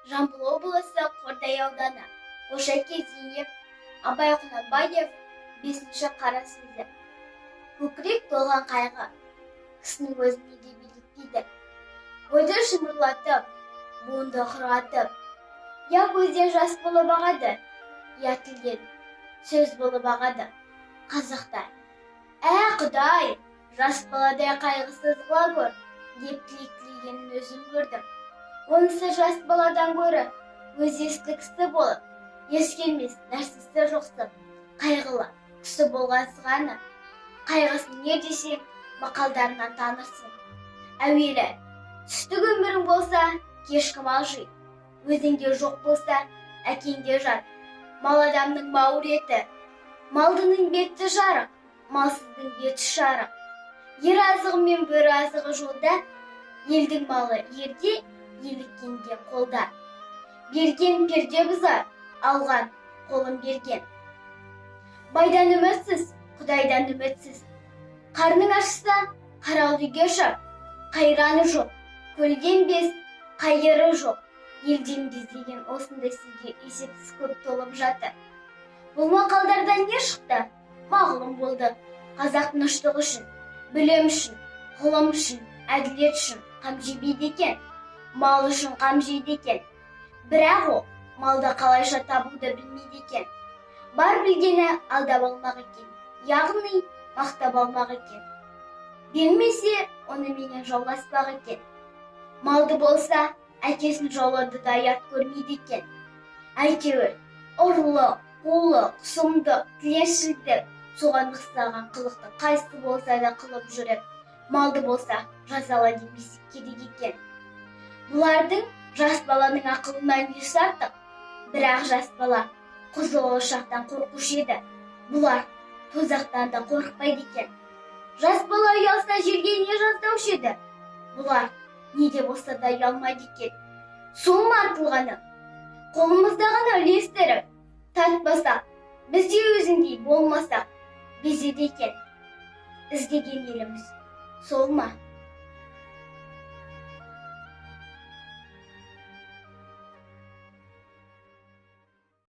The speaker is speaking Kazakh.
Жамбыл облысы Қордай ауданы. Қошәке Зейнеп, Абай Құнанбаев, 5-ші қара сөзі. Көкірек толған қайғы, кісінің өзіне де билетпейді. Бойды шымырлатып, буынды құрғатып, я көзден жас болып ағады, я тілден сөз болып ағады. Қазақтар, Құдай, жас баладай қайғысыз қыла көр, деп тілегенін өзім көрдім. Онысы жас баладан гөрі өз есті кісі болып, ескермес нәрсесі жоқсып, қайғылы кісі болған сығаны. Қайғысын не десең, мақалдарынан танырсың. Әуелі, түстік өмірің болса, кешкі мал жи. Өзіңде жоқ болса, әкеңде жат. Мал адамның бауыр еті, малдының беті жарық, малсыздың беті шарық. Ер азығы мен бөрі азығы жолда, елдің малы ерде, еліккенде қолда. Берген перде бұзар, алған қолын берген. Байдан үмітсіз, Құдайдан үмітсіз. Қарның ашса, қарауыл үйге шап, қайраны жоқ, көлден без, қайыры жоқ. Елден бездеген осындай сізге есепсіз көп толып жатыр. Бұл мақалдардан не шықты? Мағлұм болды. Қазақ тыныштық үшін, білім үшін, ғылым үшін, әділет үшін қам жебейді екен. Мал үшін қам жейді екен. Бірақ ол малды қалайша табуды білмейді екен. Бар білгені алдап алмақ екен, яғни мақтап алмақ екен. Бермесе, оны менен жауласпақ екен. Малды болса, әкесін жаулауды да ят көрмейді екен. Әйтеуір, ұрлық, қулық, сұмдық, тіленшілдік, соған ұқсаған қылықты қайсы болса да қылып жүріп, малды болса жазала демесе керек екен. Бұлардың жас баланың ақылынан есі артық, бірақ жас бала құзылы ошақтан қорқушы еді. Бұлар тозақтан да қорықпайды екен. Жас бала ұялса жерге не жаздаушы еді? Бұлар не де болса да ұялмайды екен. Сол ма артылғаны? Қолымызда ғана үлестіріп, татпасақ, біз де өзіндей болмасақ, безеді екен. Іздеген еліміз сол ма?